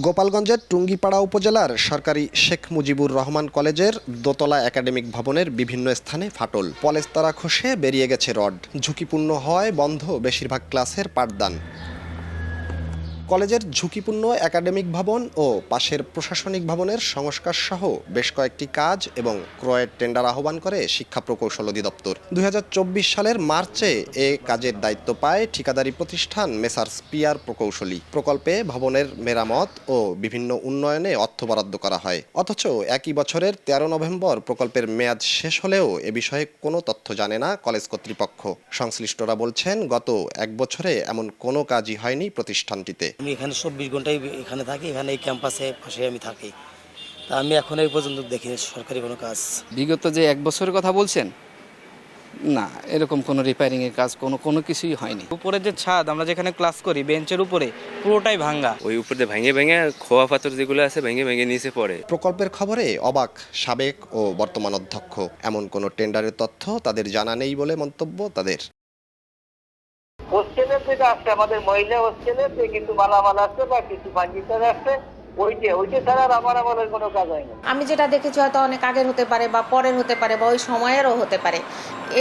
গোপালগঞ্জের টুঙ্গিপাড়া উপজেলার সরকারি শেখ মুজিবুর রহমান কলেজের দোতলা একাডেমিক ভবনের বিভিন্ন স্থানে ফাটল, পলেস্তারা খসে বেরিয়ে গেছে রড, ঝুঁকিপূর্ণ হয় বন্ধ বেশিরভাগ ক্লাসের পাঠদান। কলেজের ঝুঁকিপূর্ণ একাডেমিক ভবন ও পাশের প্রশাসনিক ভবনের সংস্কার সহ বেশ কয়েকটি কাজ এবং ক্রয়ের টেন্ডার আহ্বান করে শিক্ষা প্রকৌশল অধিদপ্তর। ২০২৪ সালের মার্চে এ কাজের দায়িত্ব পায় ঠিকাদারি প্রতিষ্ঠান মেসার্স পিআর প্রকৌশলী। প্রকল্পে ভবনের মেরামত ও বিভিন্ন উন্নয়নে অর্থ বরাদ্দ করা হয়। অথচ একই বছরের ১৩ নভেম্বর প্রকল্পের মেয়াদ শেষ হলেও এ বিষয়ে কোনো তথ্য জানে না কলেজ কর্তৃপক্ষ। সংশ্লিষ্টরা বলছেন, গত এক বছরে এমন কোনো কাজই হয়নি প্রতিষ্ঠানটিতে। আমি এখানে ২৪ ঘন্টাই এখানে থাকি, এখানে এই ক্যাম্পাসে পাশে আমি থাকি। তা আমি এখন এই পর্যন্ত দেখিনি সরকারি কোনো কাজ। বিগত যে এক বছরের কথা বলছেন, না এরকম কোনো রিপেয়ারিংয়ের কাজ কোনো কিছুই হয়নি। উপরে যে ছাদ আমরা যেখানে ক্লাস করি বেঞ্চের উপরে পুরোটাই ভাঙা, ওই উপরে ভেঙে ভেঙে খোয়া পাথর যেগুলো আছে ভেঙে ভেঙে নিচে পড়ে। প্রকল্পের খবরে অবাক সাবেক ও বর্তমান অধ্যক্ষ। এমন কোনো টেন্ডারের তথ্য তাদের জানা নেই বলে মন্তব্য তাদের। হোস্টেলের যেটা আছে আমাদের মহিলা হোস্টেলের যে কিছু মালামাল আছে বা কিছু ফার্নিচার আছে, ওইটা ছাড়া আমার আমাদের কোনো কাজ হয়নি। আমি যেটা দেখেছি হয়তো অনেক আগের হতে পারে বা পরের হতে পারে বা ওই সময়েরও হতে পারে।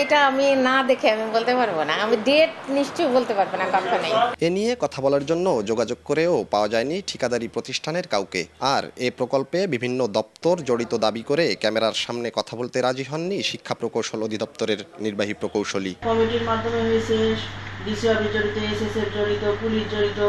এটা আমি না দেখে আমি বলতে পারবো না, আমি ডেট নিশ্চয়ই বলতে পারবো না কখনোই। এ নিয়ে কথা বলার জন্য যোগাযোগ করেও পাওয়া যায়নি ঠিকাদারি প্রতিষ্ঠানের কাউকে। আর এ প্রকল্পে বিভিন্ন দপ্তর জড়িত দাবি করে ক্যামেরার সামনে কথা বলতে রাজি হননি শিক্ষা প্রকৌশল অধিদপ্তরের নির্বাহী প্রকৌশলী। কমিটির মাধ্যমে হয়েছে, ডিসি অফিস জড়িত, এসএসএফ জড়িত, পুলিশ জড়িত,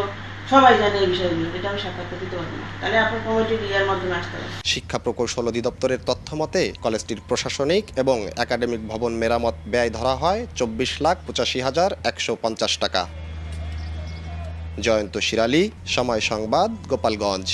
সবাই জানে এই বিষয়গুলো। এটা আমি সাক্ষাৎ দিতে পারবো না, তাহলে আপনার কমিটির ইয়ার মাধ্যমে আসতে হবে। শিক্ষা প্রকৌশল অধিদপ্তরের তথ্য মতে কলেজটির প্রশাসনিক এবং একাডেমিক ভবন মেরামত ব্যয় ধরা হয় ২৪,৮৫,১৫০ টাকা। জয়ন্ত শিরালী, সময় সংবাদ, গোপালগঞ্জ।